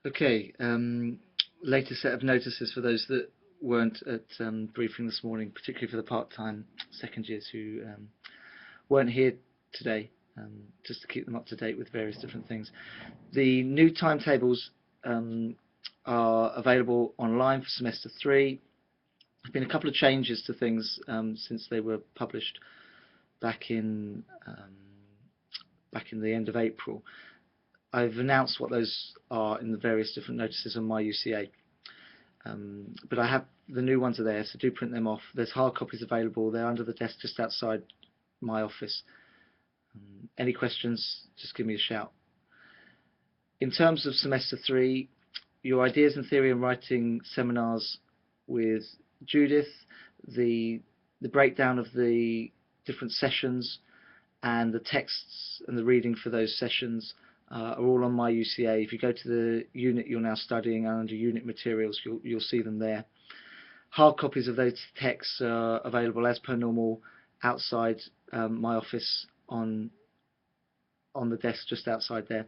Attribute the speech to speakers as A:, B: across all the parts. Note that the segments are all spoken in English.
A: Okay, latest set of notices for those that weren't at briefing this morning, particularly for the part-time second years who weren't here today, just to keep them up to date with various different things. The new timetables are available online for semester 3. There's been a couple of changes to things since they were published back in the end of April. I've announced what those are in the various different notices on my UCA. But I have the new ones are there, so do print them off. There's hard copies available. They're under the desk just outside my office. Any questions, just give me a shout. In terms of semester 3, your ideas in theory and writing seminars with Judith, the breakdown of the different sessions and the texts and the reading for those sessions are all on my UCA. If you go to the unit you're now studying and under unit materials, you'll see them there. Hard copies of those texts are available as per normal outside my office on the desk just outside there.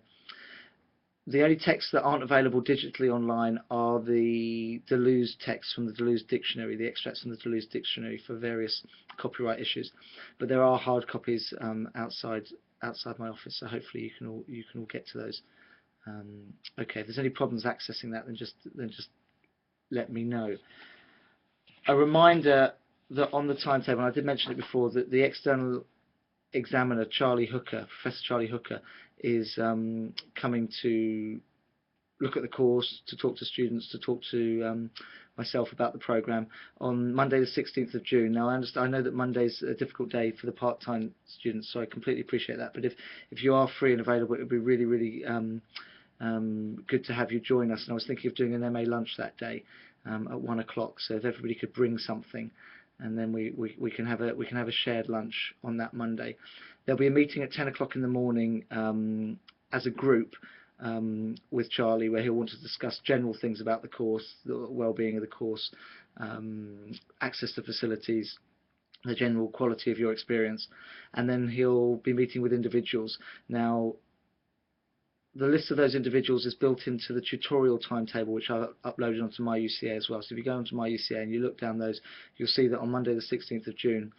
A: The only texts that aren't available digitally online are the Deleuze texts from the Deleuze dictionary, the extracts from the Deleuze dictionary for various copyright issues. But there are hard copies outside my office, so hopefully you can all get to those. Okay, if there's any problems accessing that, then just let me know. A reminder that on the timetable, and I did mention it before, that the external examiner, Professor Charlie Hooker, is coming to look at the course, to talk to students, to talk to myself about the programme on Monday the 16th of June. Now I know that Monday's a difficult day for the part-time students, so I completely appreciate that. But if you are free and available, it would be really good to have you join us. And I was thinking of doing an MA lunch that day at 1 o'clock. So if everybody could bring something, and then we can have a shared lunch on that Monday. There'll be a meeting at 10 o'clock in the morning as a group with Charlie, where he'll want to discuss general things about the course, the well-being of the course, access to facilities, the general quality of your experience, and then he'll be meeting with individuals. Now, the list of those individuals is built into the tutorial timetable, which I've uploaded onto my UCA as well. So if you go onto my UCA and you look down those, you'll see that on Monday the 16th of June,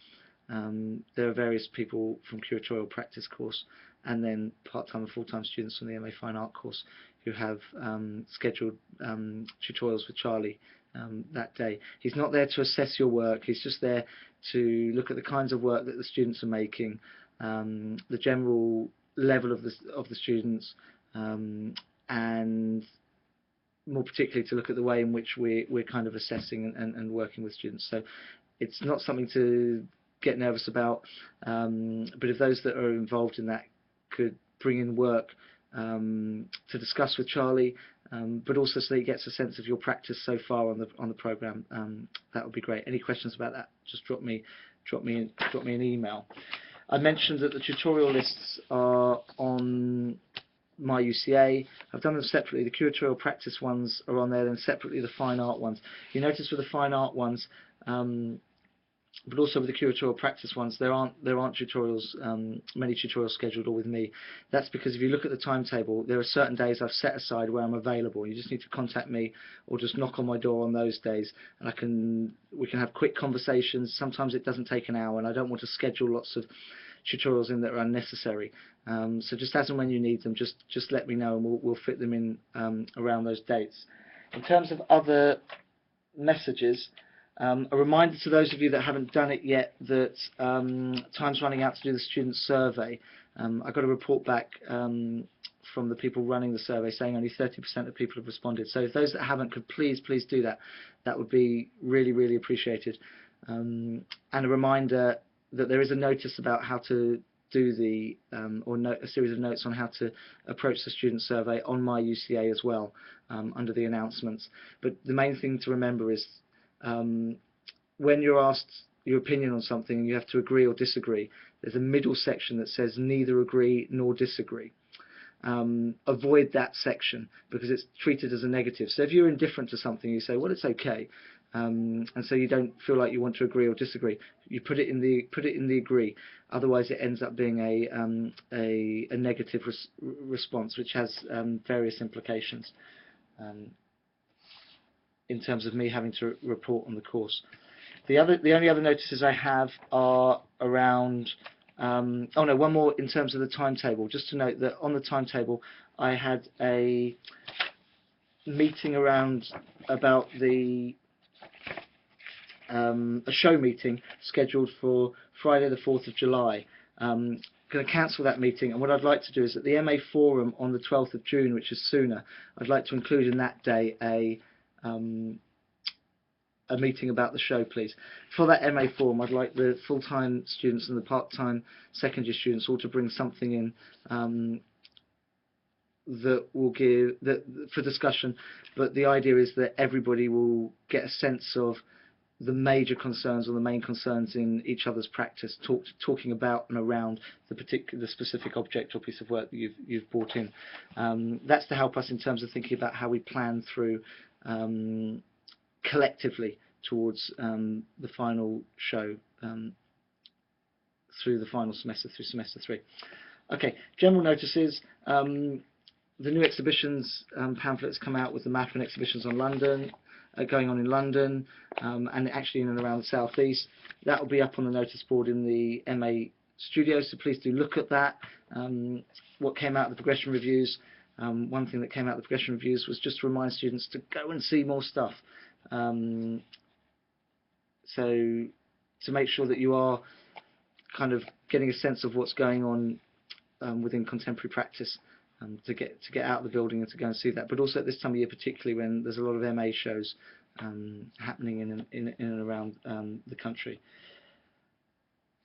A: there are various people from curatorial practice course and then part-time and full-time students from the MA Fine Art course who have scheduled tutorials with Charlie that day. He's not there to assess your work, he's just there to look at the kinds of work that the students are making, the general level of the students, and more particularly to look at the way in which we're kind of assessing and working with students. So it's not something to get nervous about, but if those that are involved in that could bring in work to discuss with Charlie, but also so that he gets a sense of your practice so far on the programme, that would be great. Any questions about that, just drop me an email. I mentioned that the tutorial lists are on my UCA. I've done them separately. The curatorial practice ones are on there, then separately the fine art ones. You notice with the fine art ones, but also with the curatorial practice ones, there aren't tutorials, many tutorials scheduled or with me. That's because if you look at the timetable, there are certain days I've set aside where I'm available. You just need to contact me or just knock on my door on those days, and we can have quick conversations. Sometimes it doesn't take an hour, and I don't want to schedule lots of tutorials in that are unnecessary. So just as and when you need them, just let me know, and we'll fit them in around those dates. In terms of other messages, a reminder to those of you that haven't done it yet that time's running out to do the student survey. I got a report back from the people running the survey saying only 30% of people have responded. So if those that haven't could please do that, that would be really appreciated. And a reminder that there is a notice about how to do the a series of notes on how to approach the student survey on my UCA as well, under the announcements. But the main thing to remember is when you're asked your opinion on something and you have to agree or disagree, there's a middle section that says neither agree nor disagree. Avoid that section because it's treated as a negative. So if you're indifferent to something, you say, well, it's okay, and so you don't feel like you want to agree or disagree. You put it in the agree. Otherwise, it ends up being a negative response, which has various implications. in terms of me having to report on the course. The only other notices I have are around. Oh no, one more in terms of the timetable. Just to note that on the timetable, I had a meeting about a show meeting scheduled for Friday the 4th of July. Going to cancel that meeting, and what I'd like to do is at the MA Forum on the 12th of June, which is sooner, I'd like to include in that day a meeting about the show, please. For that MA Forum, I'd like the full-time students and the part-time secondary students all to bring something in that will give for discussion, but the idea is that everybody will get a sense of the major concerns or the main concerns in each other's practice, talking about and around the specific object or piece of work that you've brought in. That's to help us in terms of thinking about how we plan through collectively towards the final show through the final semester, through semester 3. Okay, general notices. The new exhibitions pamphlet has come out with the map and exhibitions on London. Going on in London and actually in and around the southeast. That will be up on the notice board in the MA studio, so please do look at that. What came out of the progression reviews, one thing that came out of the progression reviews was just to remind students to go and see more stuff. So to make sure that you are kind of getting a sense of what's going on within contemporary practice. To get out of the building and to go and see that, but also at this time of year, particularly when there's a lot of MA shows happening in and around the country.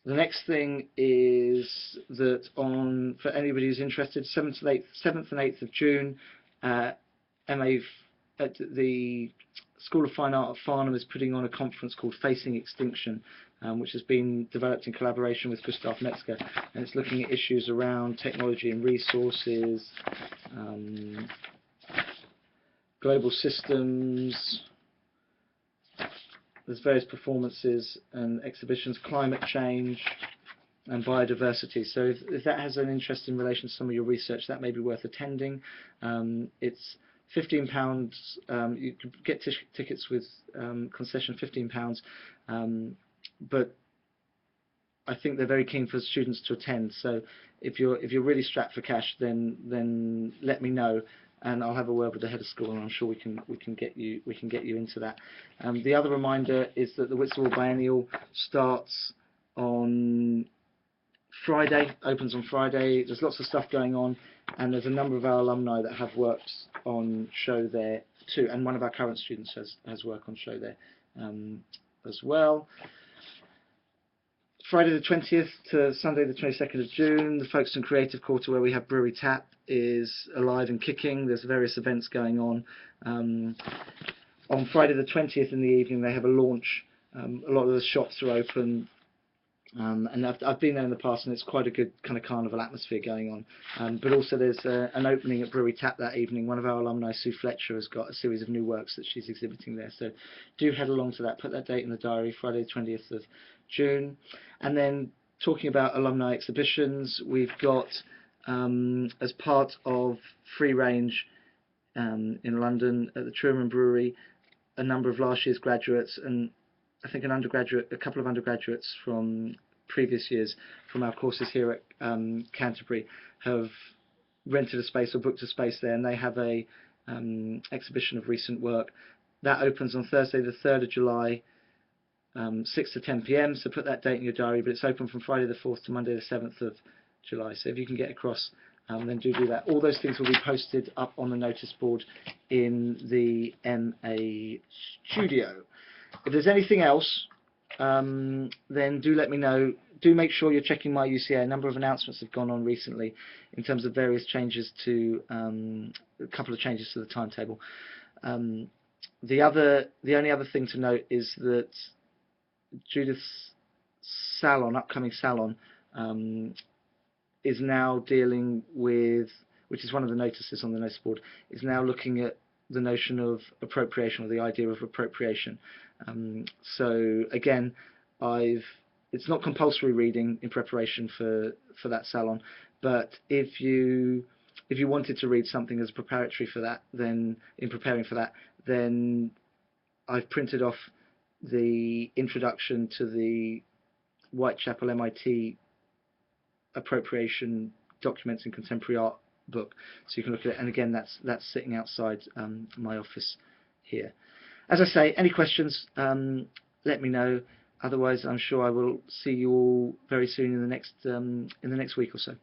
A: The next thing is that for anybody who's interested, 7th and 8th of June, MA at the School of Fine Art at Farnham is putting on a conference called Facing Extinction, which has been developed in collaboration with Gustav Metzger, and it's looking at issues around technology and resources, global systems. There's various performances and exhibitions, climate change and biodiversity. So if that has an interest in relation to some of your research, that may be worth attending. It's £15. You can get tickets with concession £15. But I think they're very keen for students to attend. So if you're really strapped for cash, then let me know, and I'll have a word with the head of school, and I'm sure we can get you into that. The other reminder is that the Whitstable Biennial starts on Friday, opens on Friday. There's lots of stuff going on, and there's a number of our alumni that have works on show there too, and one of our current students has work on show there as well. Friday the 20th to Sunday the 22nd of June, the Folkestone Creative Quarter, where we have Brewery Tap, is alive and kicking. There's various events going on. On Friday the 20th in the evening, they have a launch. A lot of the shops are open. And I've been there in the past, and it's quite a good kind of carnival atmosphere going on. But also there's an opening at Brewery Tap that evening. One of our alumni, Sue Fletcher, has got a series of new works that she's exhibiting there. So do head along to that. Put that date in the diary, Friday the 20th of June. And then talking about alumni exhibitions, we've got, as part of Free Range in London at the Truman Brewery, a number of last year's graduates, and I think a couple of undergraduates from previous years from our courses here at Canterbury have rented a space or booked a space there, and they have a exhibition of recent work. That opens on Thursday the 3rd of July, 6 to 10 p.m, so put that date in your diary, but it's open from Friday the 4th to Monday the 7th of July, so if you can get across, then do that. All those things will be posted up on the notice board in the MA studio. If there's anything else, then do let me know. Do make sure you're checking my UCA. A number of announcements have gone on recently in terms of various changes to a couple of changes to the timetable. The only other thing to note is that Judith's salon, upcoming salon, is now dealing with, which is one of the notices on the notice board, is now looking at the notion of appropriation, or the idea of appropriation. So again, it's not compulsory reading in preparation for that salon, but if you if you wanted to read something as preparatory for that, then in preparing for that, then I've printed off the introduction to the Whitechapel MIT appropriation documents in contemporary art book, so you can look at it. And again, that's sitting outside my office here. As I say, any questions, let me know. Otherwise, I'm sure I will see you all very soon in the next week or so.